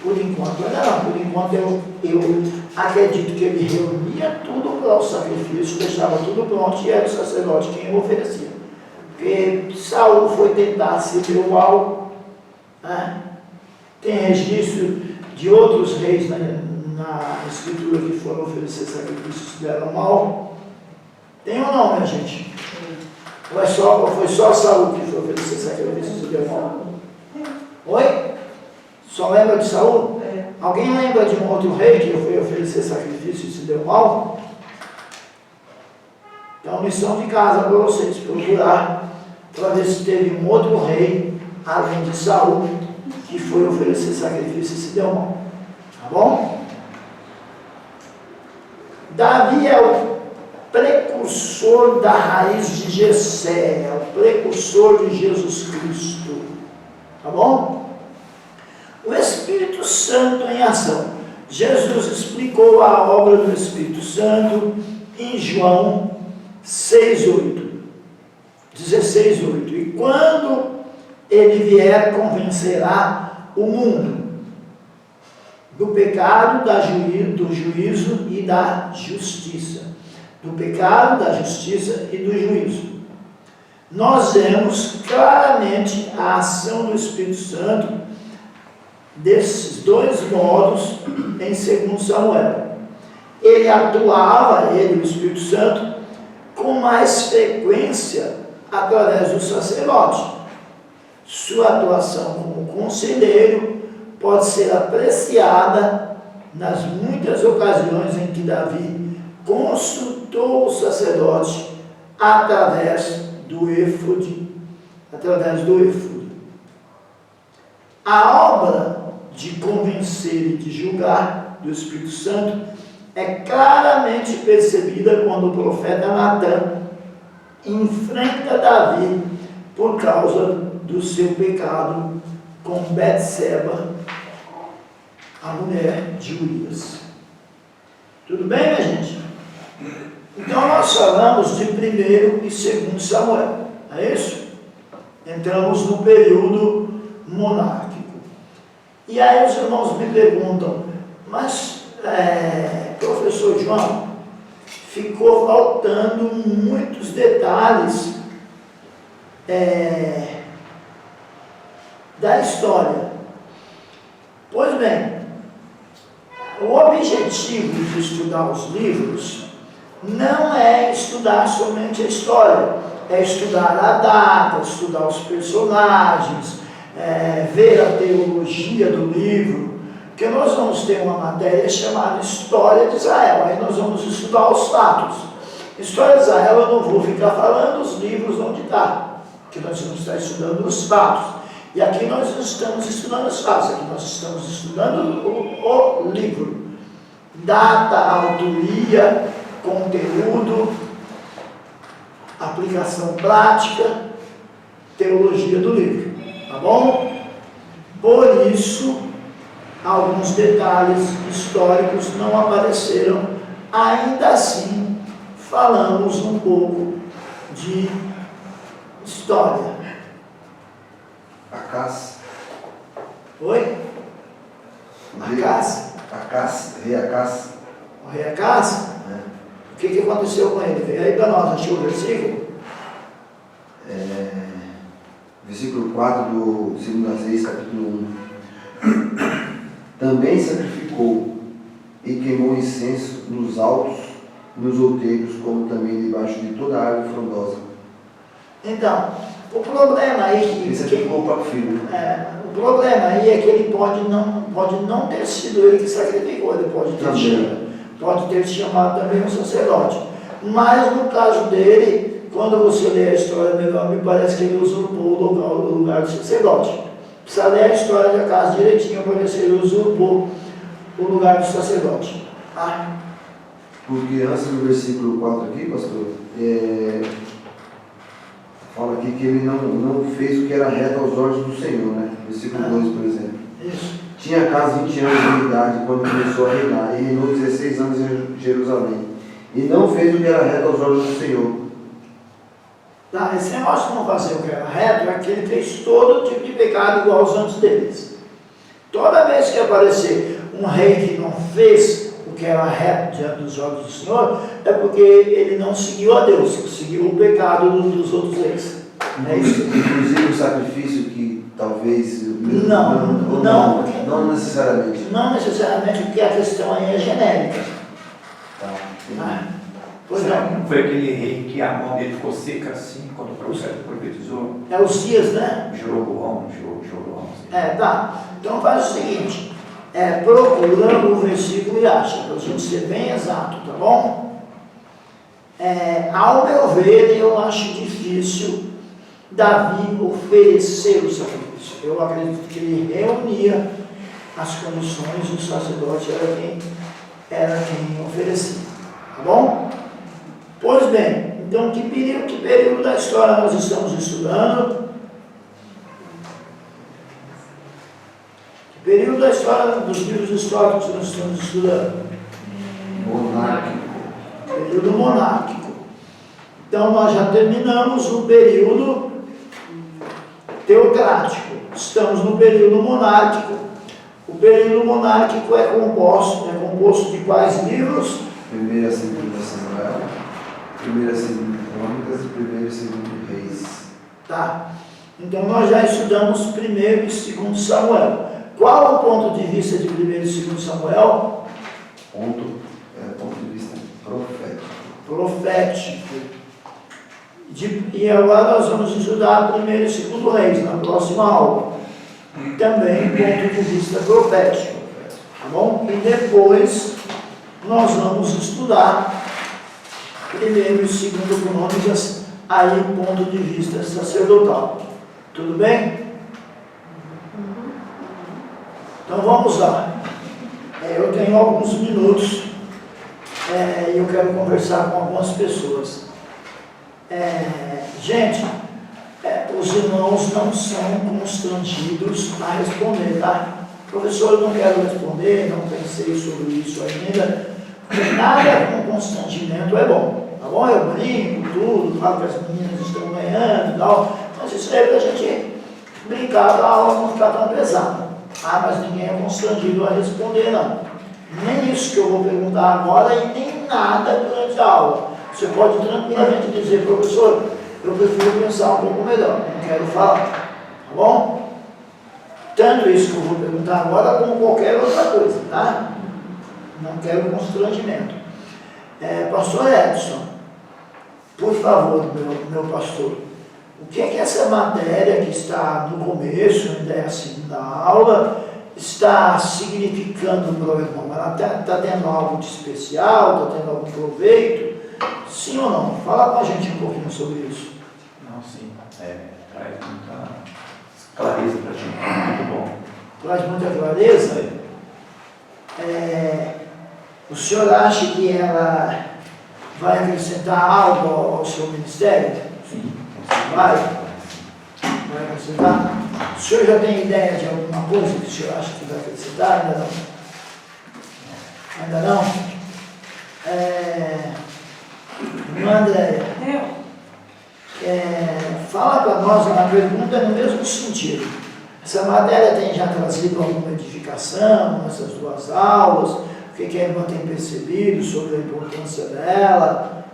Por enquanto não, por enquanto eu acredito que ele reunia tudo para o sacrifício, deixava tudo pronto e era o sacerdote quem o oferecia. Porque Saul foi tentar se deu mal, né? Tem registro de outros reis na escritura que foram oferecer sacrifícios e se deram mal. Tem ou não, minha gente? Ou foi só Saul que foi oferecer sacrifícios e se deu mal? Oi? Só lembra de Saul? Alguém lembra de um outro rei que foi oferecer sacrifício e se deu mal? Então, missão de casa para vocês, procurar para ver se teve um outro rei, além de Saul, que foi oferecer sacrifício e se deu mal. Tá bom? Davi é o precursor da raiz de Jessé, é o precursor de Jesus Cristo. Tá bom? O Espírito Santo em ação. Jesus explicou a obra do Espírito Santo em João 6:8. 16:8. E quando ele vier, convencerá o mundo do pecado, do juízo e da justiça. Do pecado, da justiça e do juízo. Nós vemos claramente a ação do Espírito Santo desses dois modos em 2 Samuel. Ele atuava, o Espírito Santo, com mais frequência através do sacerdote. Sua atuação como conselheiro pode ser apreciada nas muitas ocasiões em que Davi consultou o sacerdote através do éfode. A obra de convencer e de julgar do Espírito Santo é claramente percebida quando o profeta Natã enfrenta Davi por causa do seu pecado com Betseba, a mulher de Urias. Tudo bem, minha gente? Então nós falamos de 1º e 2 Samuel, é isso? Entramos no período monárquico. E aí os irmãos me perguntam, mas professor João, ficou faltando muitos detalhes da história. Pois bem, o objetivo de estudar os livros não é estudar somente a história, é estudar a data, estudar os personagens, ver a teologia do livro, porque nós vamos ter uma matéria chamada História de Israel, aí nós vamos estudar os fatos. História de Israel eu não vou ficar falando os livros onde está, porque nós vamos estar estudando os fatos. E aqui nós estamos estudando os fatos, aqui nós estamos estudando o livro. Data, autoria, conteúdo, aplicação prática, teologia do livro. Tá bom? Por isso, alguns detalhes históricos não apareceram. Ainda assim, falamos um pouco de história. Acás. Oi? Acás? Rei Acás. O rei Acás? O que aconteceu com ele? Veio aí para nós, achou o versículo? Versículo 4 do 2 Reis, capítulo 1. Também sacrificou e queimou incenso nos altos, nos outeiros, como também debaixo de toda a árvore frondosa. Então, o problema aí Ele sacrificou o próprio filho. o problema aí é que ele pode não ter sido ele que sacrificou, ele pode ter chamado também um sacerdote. Mas no caso dele, quando você lê a história melhor, me parece que ele usurpou o lugar do sacerdote. Precisa ler a história da casa direitinho para ver se ele usurpou o lugar do sacerdote. Porque antes do versículo 4 aqui, pastor, fala aqui que ele não fez o que era reto aos olhos do Senhor, né? Versículo 2, por exemplo. Isso. Tinha Acás 20 anos de idade quando começou a reinar, e reinou 16 anos em Jerusalém. E não fez o que era reto aos olhos do Senhor. Esse negócio de não fazer o que era reto é que ele fez todo tipo de pecado igual aos antes deles. Toda vez que aparecer um rei que não fez o que era reto diante dos olhos do Senhor, é porque ele não seguiu a Deus, seguiu o pecado dos outros reis. É isso. Inclusive o sacrifício que talvez... Não necessariamente. Não necessariamente, porque a questão aí é genérica. Tá. Pois Será que não. não foi aquele rei que a mão dele ficou seca assim, quando o profeta profetizou? É os dias, né? Jeroboão. Tá. Então faz o seguinte, procura o versículo e acha, para a gente ser bem exato, tá bom? Ao meu ver, eu acho difícil Davi oferecer o sacrifício. Eu acredito que ele reunia as condições, o sacerdote era quem oferecia, tá bom? Pois bem, então que período da história nós estamos estudando? Que período da história dos livros históricos nós estamos estudando? Monárquico. Período monárquico. Então nós já terminamos o período teocrático. Estamos no período monárquico. O período monárquico é composto de quais livros? 1ª e 2ª Samuel, 1ª e 2ª Crônicas e 1º e 2º Reis. Tá. Então nós já estudamos 1º e 2º Samuel. Qual o ponto de vista de 1º e 2º Samuel? Ponto de vista profético. Profético. E agora nós vamos estudar 1º e 2º Reis na próxima aula. Também ponto de vista profético. Tá bom? E depois nós vamos estudar 1º e 2º Crônicas, aí ponto de vista sacerdotal. Tudo bem? Então vamos lá. Eu tenho alguns minutos e eu quero conversar com algumas pessoas. Gente, os irmãos não são constrangidos a responder, tá? Professor, eu não quero responder, não pensei sobre isso ainda. Nada com constrangimento é bom, tá bom? Eu brinco, tudo, falo que as meninas estão ganhando e tal, mas isso é pra gente brincar, a aula não ficar tão pesada. Mas ninguém é constrangido a responder, não. Nem isso que eu vou perguntar agora e nem nada durante a aula. Você pode tranquilamente dizer, professor, eu prefiro pensar um pouco melhor, não quero falar, tá bom? Tanto isso que eu vou perguntar agora, como qualquer outra coisa, tá? Não quero constrangimento. Pastor Edson, por favor, meu pastor, o que é que essa matéria que está no começo, ainda é a 2ª aula, está significando para o irmão? Ela está tendo algo de especial, está tendo algum proveito? Sim ou não? Fala com a gente um pouquinho sobre isso. Não, sim. Traz muita clareza para a gente. Muito bom. Traz muita clareza? O senhor acha que ela vai acrescentar algo ao seu ministério? Sim. Vai acrescentar? O senhor já tem ideia de alguma coisa que o senhor acha que vai acrescentar? Ainda não? Ainda não? Irmã Andréia, fala para nós uma pergunta no mesmo sentido. Essa matéria tem já trazido alguma edificação nessas 2 aulas? O que a irmã tem percebido sobre a importância dela?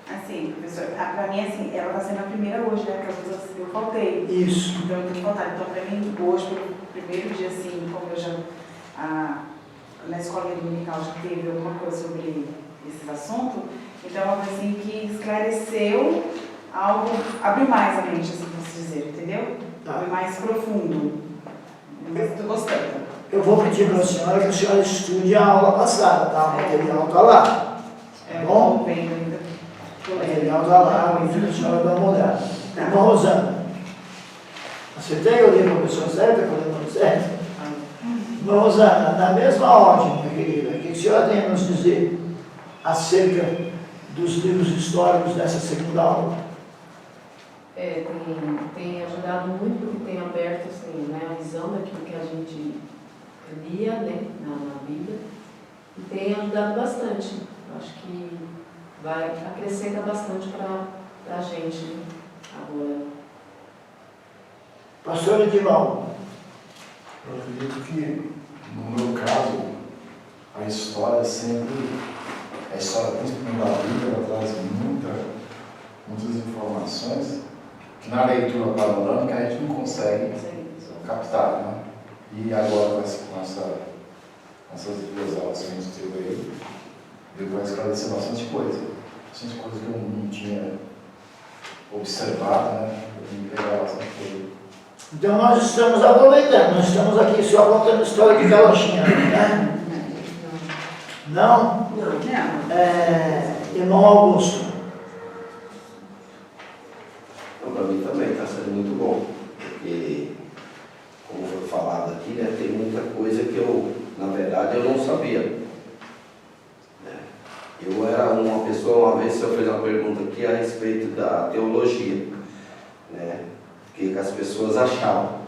Assim, professor, para mim, assim, ela está sendo a primeira hoje, né? Porque eu faltei. Isso. Então, eu tenho que faltar. Então, para mim, hoje, pelo primeiro dia, assim, como eu já, na escola dominical já teve alguma coisa sobre esse assunto, então, é uma coisa assim que esclareceu algo, abriu mais a mente, assim, posso dizer, entendeu? Tá. Foi mais profundo. Mas estou gostando. Eu vou pedir para a senhora que a senhora estude a aula passada, tá? O material está lá. Tá bom? Estou vendo ainda. O material está lá, eu pedi para a senhora dar uma olhada. Tá. Irmã Rosana, acertei ou li a pessoa certa? Falei o nome certo? Irmã Rosana, na mesma ordem, minha querida, o que a senhora tem a nos dizer acerca dos livros históricos dessa 2ª aula? Tem ajudado muito, porque tem aberto assim, né, a visão daquilo que a gente lia, né, na Bíblia, e tem ajudado bastante. Acho que acrescenta bastante para a gente, né, agora. Pastor Edivaldo. Eu acredito que, no meu caso, a história sempre, a história principalmente da Bíblia, ela traz muitas informações que na leitura panorâmica a gente não consegue captar, né? E agora com essas duas aulas que a gente teve aí, deu para esclarecer bastante coisa que eu não tinha observado, né? Eu me pegar bastante coisa. Então nós estamos aproveitando, nós estamos aqui só contando a história de Galochinha, né? Não? Não. Irmão Augusto. Então, para mim também está sendo muito bom, porque, como foi falado aqui, né, tem muita coisa que eu, na verdade, eu não sabia. Né? Eu era uma pessoa, uma vez o senhor fez uma pergunta aqui a respeito da teologia, né? O que as pessoas achavam.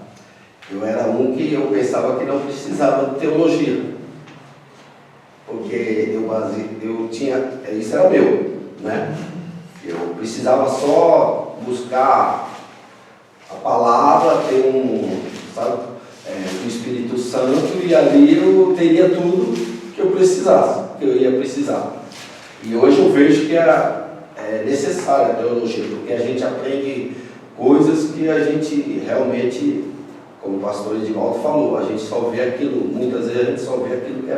Eu era um que eu pensava que não precisava de teologia, porque eu tinha, isso era meu, né? Eu precisava só buscar a palavra, ter o Espírito Santo, e ali eu teria tudo que eu precisasse, que eu ia precisar. E hoje eu vejo que é necessária a teologia, porque a gente aprende coisas que a gente realmente, como o pastor Edivaldo falou, a gente só vê aquilo, muitas vezes a gente só vê aquilo que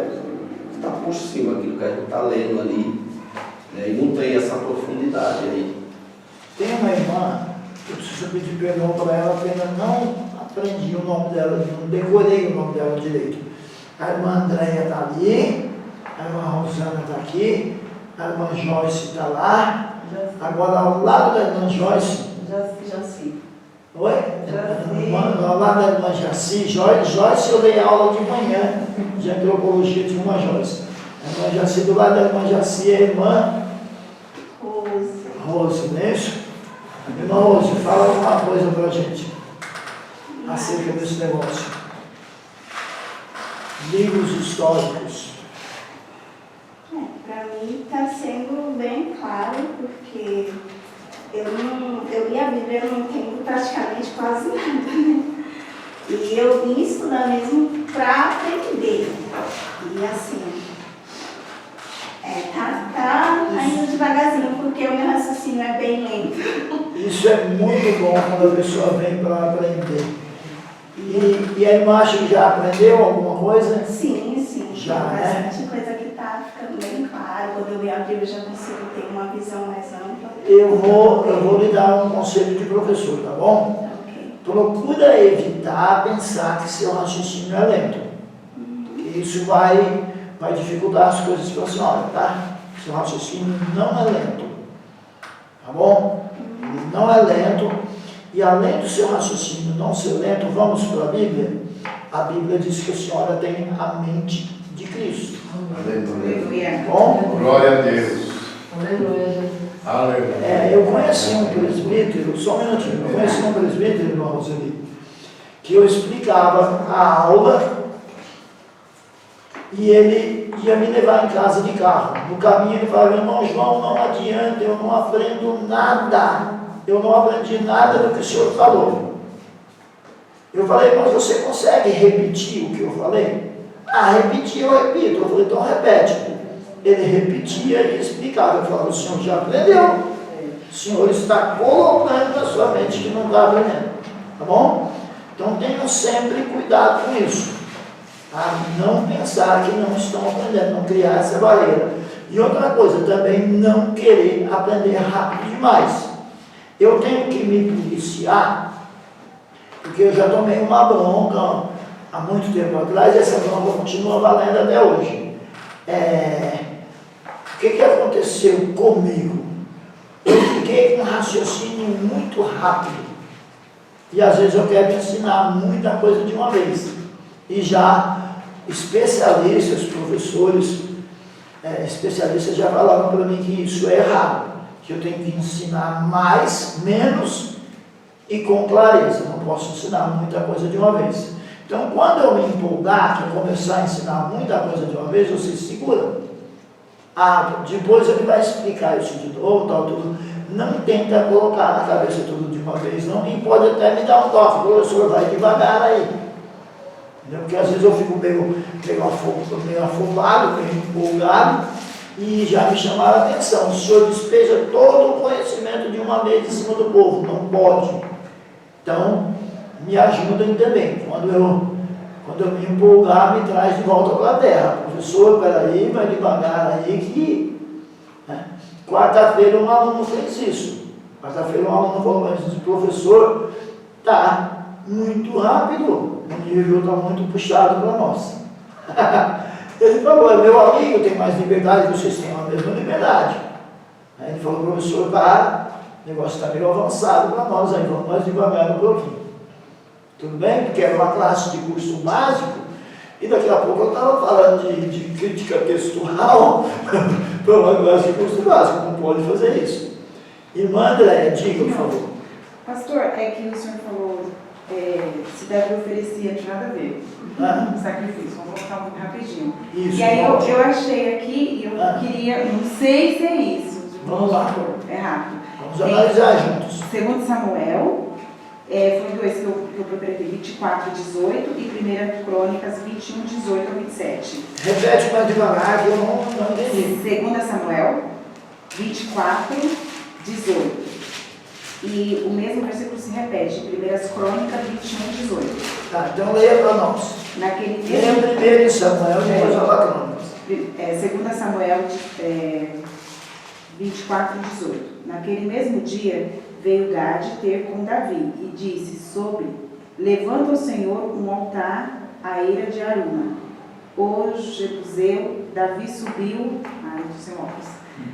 está por cima, aquilo que a gente está lendo ali, né? E não tem essa profundidade aí. Tem uma irmã, eu preciso pedir perdão para ela, porque eu não aprendi o nome dela, não decorei o nome dela direito. A irmã Andréia está ali, a irmã Rosana está aqui, a irmã Joyce está lá. Agora, ao lado da irmã Joyce, Jaci. oi? Jaci. Ao lado da irmã Jaci, Joyce, eu dei aula de manhã de antropologia de uma Joyce. A irmã Jaci, do lado da irmã Jaci, é a irmã Rose, não é isso? Irmã Rose, fala alguma coisa para a gente acerca desse negócio. Livros históricos. Para mim está sendo bem claro, porque eu li a Bíblia, eu não entendo praticamente quase nada, né? E eu vim estudar mesmo para aprender. E assim, tá indo devagarzinho, porque o meu raciocínio é bem lento. Isso é muito bom quando a pessoa vem para aprender. E a irmã acha que já aprendeu alguma coisa? Sim. Já, tem bastante coisa que está ficando bem claro. Quando eu li a Bíblia, eu já consigo ter uma visão mais ampla. Eu vou lhe dar um conselho de professor, tá bom? Ok. Procura evitar pensar que seu raciocínio é lento. Isso vai dificultar as coisas para a senhora, tá? Seu raciocínio não é lento, tá bom? Ele não é lento, e além do seu raciocínio não ser lento, vamos para a Bíblia. A Bíblia diz que a senhora tem a mente de Cristo. Aleluia. Bom? Glória a Deus. Aleluia. Aleluia. Eu conheci um presbítero, só um minutinho, eu conheci um presbítero, irmã Roseli, que eu explicava a aula e ele ia me levar em casa de carro. No caminho ele falava: irmão João, não adianta, eu não aprendo nada, eu não aprendi nada do que o senhor falou. Eu falei: mas você consegue repetir o que eu falei? Repetir, eu repito. Eu falei: então repete. Ele repetia e explicava. Eu falava: o senhor já aprendeu. O senhor está colocando na sua mente que não está aprendendo. Tá bom? Então tenham sempre cuidado com isso. Não pensar que não estão aprendendo, não criar essa barreira. E outra coisa, também não querer aprender rápido demais. Eu tenho que me policiar, porque eu já tomei uma bronca há muito tempo atrás, e essa bronca continua valendo até hoje. O que aconteceu comigo? Eu fiquei com um raciocínio muito rápido, e às vezes eu quero ensinar muita coisa de uma vez, e já especialistas, professores, especialistas já falaram para mim que isso é errado, que eu tenho que ensinar mais, menos e com clareza. Não posso ensinar muita coisa de uma vez. Então, quando eu me empolgar, que eu começar a ensinar muita coisa de uma vez, você segura. Depois ele vai explicar isso de novo, tal, tudo. Não tenta colocar na cabeça tudo de uma vez, não. E pode até me dar um toque: professor, vai devagar aí. Entendeu? Porque às vezes eu fico meio afobado, meio empolgado, e já me chamaram a atenção. O senhor despeja todo o conhecimento de uma vez em cima do povo, não pode. Então, me ajudem também. Quando eu me empolgar, me traz de volta para a terra. Professor, peraí, vai devagar aí que... Né? Quarta-feira um aluno fez isso. Quarta-feira um aluno falou, mas professor, está muito rápido, o nível está muito puxado para nós. Ele falou, meu amigo, tem mais liberdade, vocês têm a mesma liberdade. Aí ele falou, professor, para, o negócio está meio avançado para nós, aí vamos mais devagar um pouquinho. Tudo bem? Porque era uma classe de curso básico, e daqui a pouco eu estava falando de crítica textual para uma classe de curso básico, não pode fazer isso. Irmã Andréia, diga, por favor. Pastor, é que o senhor falou, se deve oferecer, não nada a ver. Ah. Sacrifício, vamos voltar muito rapidinho. Isso, e aí eu pode. achei aqui, e eu queria, não sei se é isso. Vamos lá. É rápido. Vamos analisar juntos. Segundo Samuel, foi dois que eu procurei, 24, 18 e 1 Crônicas 21, 18 a 27. Repete mais devagar que eu não entendi. Segundo Samuel 24, 18. E o mesmo versículo se repete, 1 Crônicas 21, 18. Tá, então leia para nós. Naquele Leia mesmo... primeiro em Samuel e depois a Crônicas. 2 Samuel 24, 18. Naquele mesmo dia veio Gade ter com Davi e disse levanta ao Senhor um altar à eira de Aruna. O Jebuseu, Davi subiu,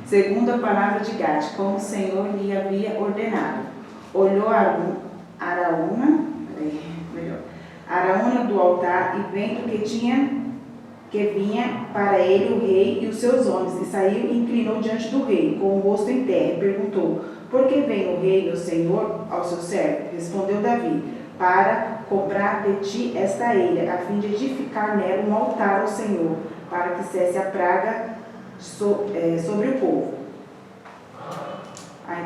segundo a palavra de Gade, como o Senhor lhe havia ordenado. Olhou Araúna do altar e vendo que vinha para ele o rei e os seus homens, e saiu e inclinou diante do rei, com o rosto em terra, e perguntou, por que vem o rei, meu senhor, ao seu servo? Respondeu Davi, para comprar de ti esta eira, a fim de edificar nela um altar ao Senhor, para que cesse a praga sobre o povo.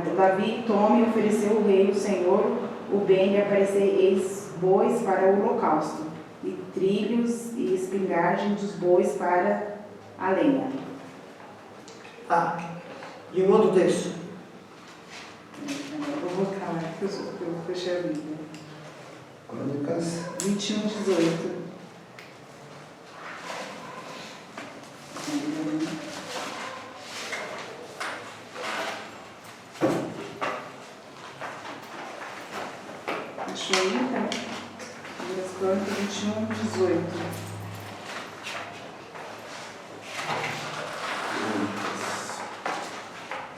Então Davi toma e ofereceu ao rei, o Senhor, o bem de aparecer bois para o holocausto, e trilhos e espingagem dos bois para a lenha. Ah, e um outro texto. Eu vou voltar lá, que eu fechei a Bíblia. Crônicas 21, 18. Achou aí, tá? Primeiras Crônicas 21, 18.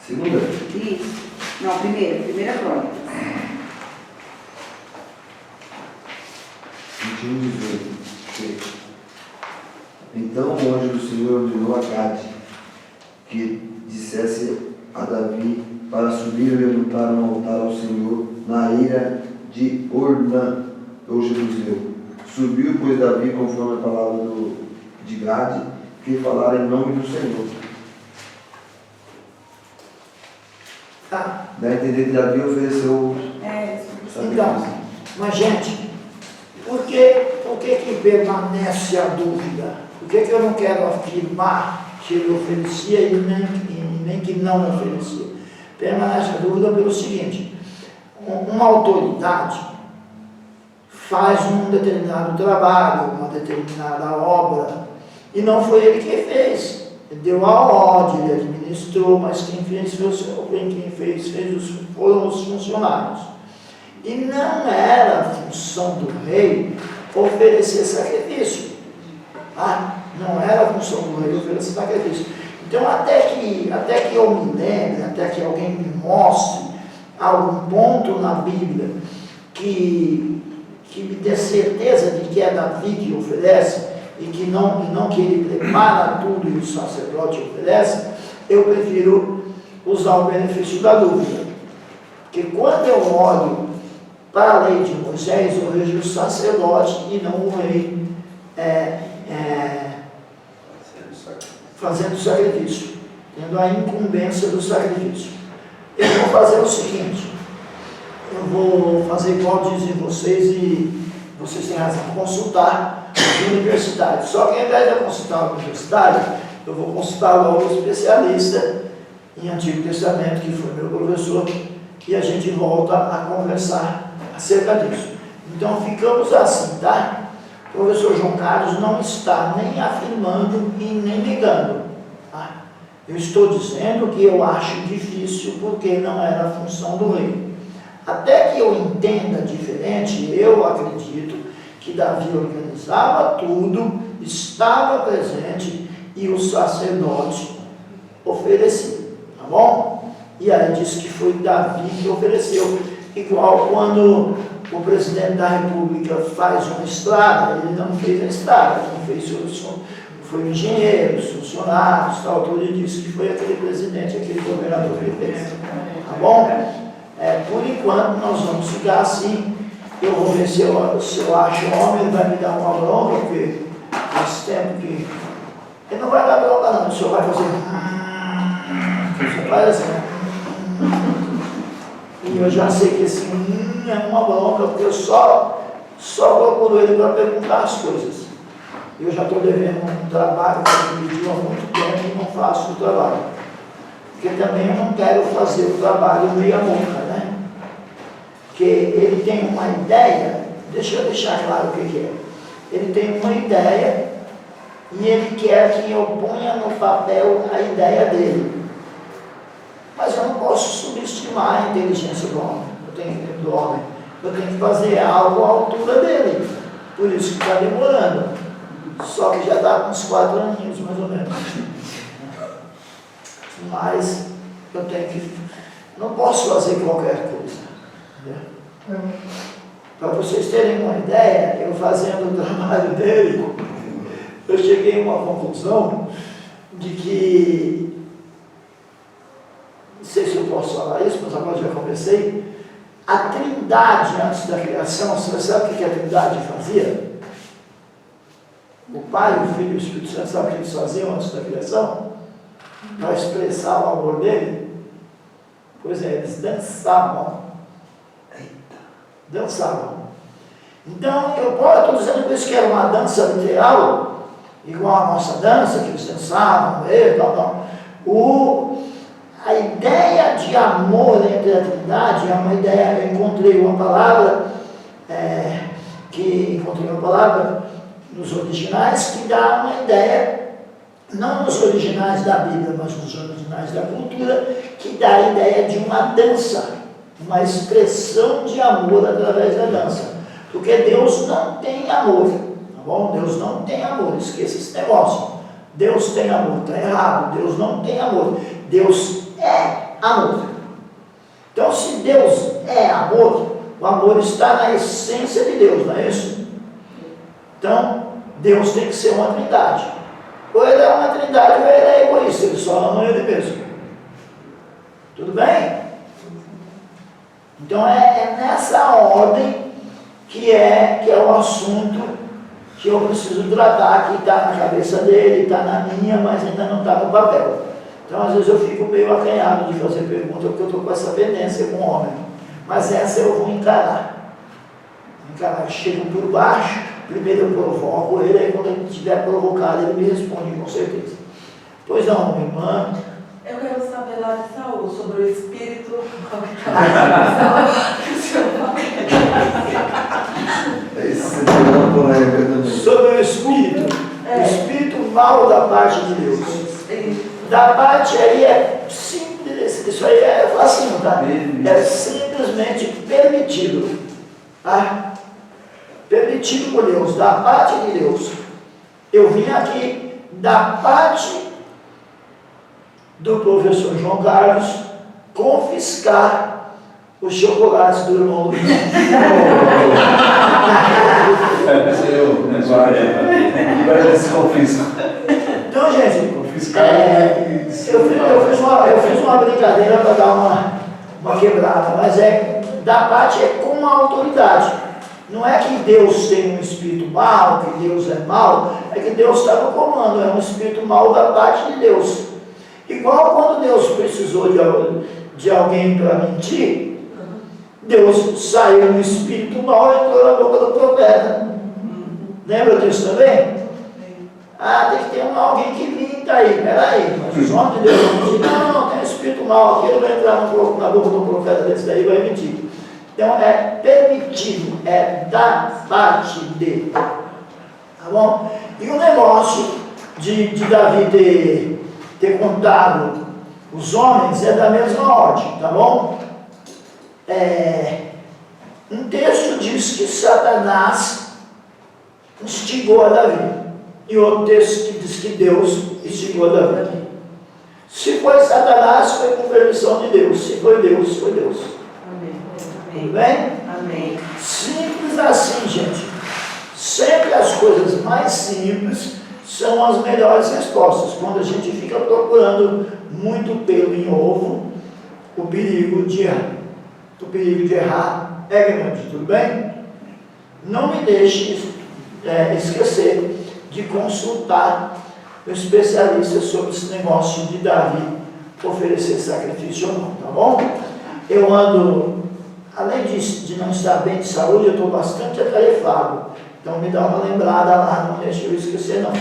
Segunda? Isso. Não, primeira Crônica. 21, 18. Ok. Então o anjo do Senhor ordenou a Gade que dissesse a Davi para subir e levantar um altar ao Senhor na eira de Ornã, ou Jebuseu. Subiu, pois, Davi, conforme a palavra de Gade, que falara em nome do Senhor. Tá. Dá a entender que Davi ofereceu Então, mas gente, por que permanece a dúvida? Por que eu não quero afirmar que ele oferecia e nem que não oferecia? Permanece a dúvida pelo seguinte, uma autoridade faz um determinado trabalho, uma determinada obra, e não foi ele que fez. Ele deu a ordem, ele administrou, mas quem fez foram os funcionários. E não era a função do rei oferecer sacrifício. Não era a função do rei oferecer sacrifício. Então, até que eu me lembre, até que alguém me mostre algum ponto na Bíblia que me dê certeza de que é Davi que oferece, e que não que ele prepara tudo e o sacerdote oferece, eu prefiro usar o benefício da dúvida. Porque quando eu olho para a lei de Moisés, eu vejo o sacerdote e não o rei fazendo sacrifício, tendo a incumbência do sacrifício. Eu vou fazer o seguinte, eu vou fazer igual dizem vocês, e vocês têm razão, consultar de universidade. Só que ao invés de eu consultar a universidade, eu vou consultar logo o especialista em Antigo Testamento, que foi meu professor, e a gente volta a conversar acerca disso. Então ficamos assim, tá? O professor João Carlos não está nem afirmando e nem negando. Tá? Eu estou dizendo que eu acho difícil porque não era a função do rei. Até que eu entenda diferente, eu acredito que Davi organizava tudo, estava presente e o sacerdote oferecia, tá bom? E aí diz que foi Davi que ofereceu, igual quando o presidente da República faz uma estrada, ele não fez a estrada, quem fez foi o engenheiro, os funcionários, tal, tudo, ele disse que foi aquele presidente, aquele governador que fez, tá bom? Por enquanto nós vamos ficar assim. Eu vou ver se eu acho homem, ele vai me dar uma bronca, porque faz tempo que... Ele não vai dar bronca não, o senhor vai fazer... Você faz assim, e eu já sei que esse é uma bronca, porque eu só procuro ele para perguntar as coisas. Eu já estou devendo um trabalho que ele pediu há muito tempo e não faço o trabalho. Porque também eu não quero fazer o trabalho meia boca, né? Porque ele tem uma ideia, deixa eu deixar claro o que é. Ele tem uma ideia e ele quer que eu ponha no papel a ideia dele. Mas eu não posso subestimar a inteligência do homem. Eu tenho que fazer algo à altura dele. Por isso que está demorando. Só que já está com uns 4 aninhos, mais ou menos. Mas eu tenho que... Não posso fazer qualquer coisa. Para vocês terem uma ideia, eu fazendo o trabalho dele, eu cheguei a uma conclusão de que, não sei se eu posso falar isso, mas agora já comecei, a Trindade antes da criação, você sabe o que a Trindade fazia? O Pai, o Filho e o Espírito Santo, sabe o que eles faziam antes da criação? Para expressar o amor dele? Pois é, eles dançavam. Dançavam. Então, eu estou dizendo isso que era uma dança literal, igual a nossa dança, que eles dançavam, a ideia de amor entre a Trindade é uma ideia, eu encontrei uma palavra, nos originais, que dá uma ideia, não nos originais da Bíblia, mas nos originais da cultura, que dá a ideia de uma dança, uma expressão de amor através da dança. Porque Deus não tem amor, tá bom? Deus não tem amor, esqueça esse negócio. Deus tem amor, está errado. Deus não tem amor, Deus é amor. Então, se Deus é amor, o amor está na essência de Deus, não é isso? Então, Deus tem que ser uma trindade. Ou ele é uma trindade ou ele é egoísta, ele só ama ele mesmo. Tudo bem? Então é nessa ordem que é o assunto que eu preciso tratar, que está na cabeça dele, está na minha, mas ainda não está no papel. Então às vezes eu fico meio acanhado de fazer pergunta, porque eu estou com essa pendência com o homem. Mas essa eu vou encarar. Eu chego por baixo, primeiro eu provoco ele, aí quando ele estiver provocado, ele me responde com certeza. Pois não, minha irmã. Eu quero saber lá de Saul, sobre o espírito. Sobre o espírito mal da parte de Deus. Da parte aí é simples, isso aí é facinho, tá? É simplesmente permitido. Tá? Permitido por Deus, da parte de Deus. Eu vim aqui da parte do professor João Carlos confiscar os chocolates do irmão Luiz. Então, gente, eu fiz uma brincadeira para dar uma quebrada, mas da parte é com a autoridade. Não é que Deus tem um espírito mau, que Deus é mau, é que Deus está no comando, é um espírito mau da parte de Deus. Igual quando Deus precisou de alguém para mentir, Deus saiu um espírito mau e entrou na boca do profeta. Lembra disso também? Ah, tem que ter alguém que minta aí, peraí, mas os homens de Deus vão mentir. Não, tem um espírito mau aqui, ele vai entrar na boca de um profeta desse daí e vai mentir. Então é permitido, é da parte dele. Tá bom? E o negócio de Davi ter contado os homens é da mesma ordem, tá bom? Um texto diz que Satanás instigou a Davi. E outro texto que diz que Deus instigou a Davi. Se foi Satanás, foi com permissão de Deus. Se foi Deus, foi Deus. Amém. Tudo bem? Amém. Simples assim, gente. Sempre as coisas mais simples são as melhores respostas. Quando a gente fica procurando muito pelo em ovo, o perigo de errar é grande. Tudo bem? Não me deixe esquecer de consultar um especialista sobre esse negócio de Davi oferecer sacrifício ou não, tá bom? Eu ando, além de não estar bem de saúde, eu estou bastante atarefado. Então me dá uma lembrada lá, não deixe eu esquecer não.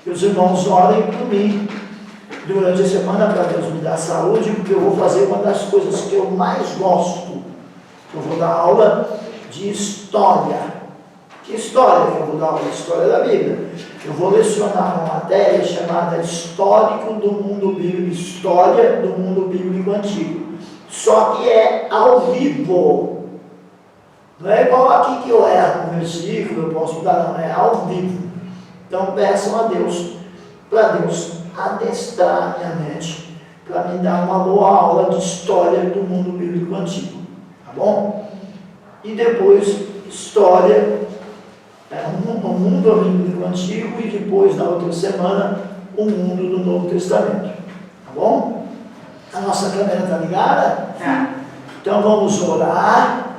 E os irmãos orem por mim durante a semana para Deus me dar saúde, porque eu vou fazer uma das coisas que eu mais gosto. Eu vou dar aula de história. Que história que eu vou dar aula? História da Bíblia. Eu vou lecionar uma matéria chamada Histórico do Mundo Bíblico, História do Mundo Bíblico Antigo. Só que é ao vivo. Não é igual aqui que eu erro um versículo, eu posso mudar, não, é ao vivo. Então peçam a Deus, para Deus adestrar minha mente, para me dar uma boa aula de História do Mundo Bíblico Antigo. Tá bom? E depois, História o mundo bíblico antigo e depois, na outra semana, o mundo do Novo Testamento. Tá bom? A nossa câmera está ligada? Tá. Então vamos orar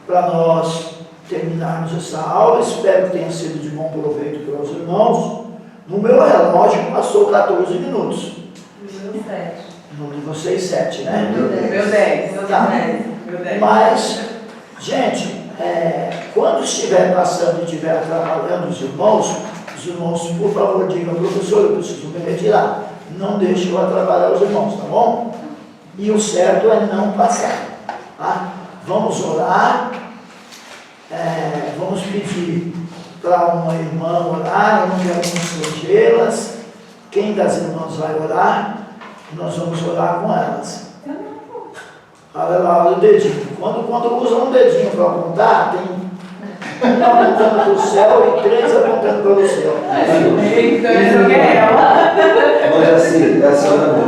para nós terminarmos essa aula. Espero que tenha sido de bom proveito para os irmãos. No meu relógio passou 14 minutos. Meu 7. No de vocês 7, né? Meu 10. Tá. Meu 10. Mas, gente, quando estiver passando e estiver atrapalhando os irmãos, por favor, digam, professor, eu preciso me retirar. Não deixe eu atrapalhar os irmãos, tá bom? E o certo é não passar. Tá? Vamos orar. Vamos pedir para uma irmã orar, eu não quero constrangê-las. Quem das irmãs vai orar? Nós vamos orar com elas. Olha lá, olha o dedinho. Quando usam um dedinho para apontar, tem um apontando para o céu e 3 apontando para o céu. Então, isso que é ela. Mas assim, é a senhora não.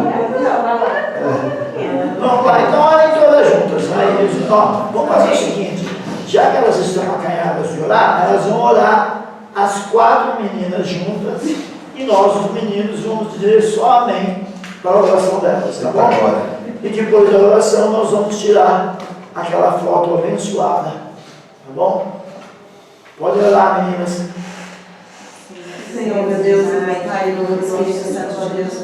Não, vai, então orem todas juntas. Aí, vamos fazer o seguinte, já que elas estão acanhadas de orar, elas vão orar as 4 meninas juntas e nós, os meninos, vamos dizer só amém para a oração delas, tá bom? E depois da oração nós vamos tirar aquela foto abençoada, tá bom? Pode orar, meninas. Senhor, meu Deus, Pai, no nome do Espírito Santo, ó Deus, nos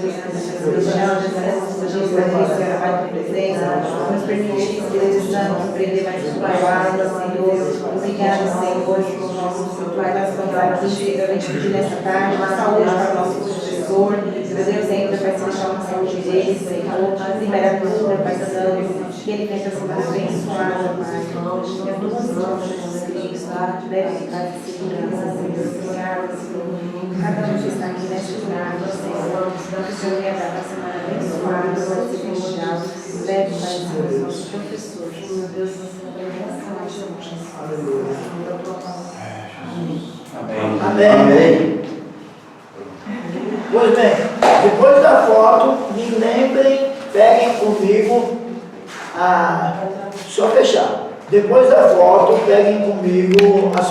permitir, Espírito Santo, aprender mais de palavra, Senhor. Obrigado, Senhor, por nosso Pai, das palavras que chega, vem te pedir nessa tarde, uma saúde para o nosso professor. Meu Deus, ainda vai se deixar uma saúde dele, Senhor. Libera a cura, Pai Santo, que ele venha ser abençoado, Pai. Em todas as mãos de Jesus Cristo, deve ficar em segurança, Senhor. Obrigado, Senhor. Cada um que está aqui neste lugar, Senhor, que o Senhor venha dar uma semana abençoada, pode ser fechado, deve estar os nossos professores. Meu Deus, Amém. Amém. Pois bem, depois da foto, me lembrem, peguem comigo só fechar. Depois da foto, peguem comigo as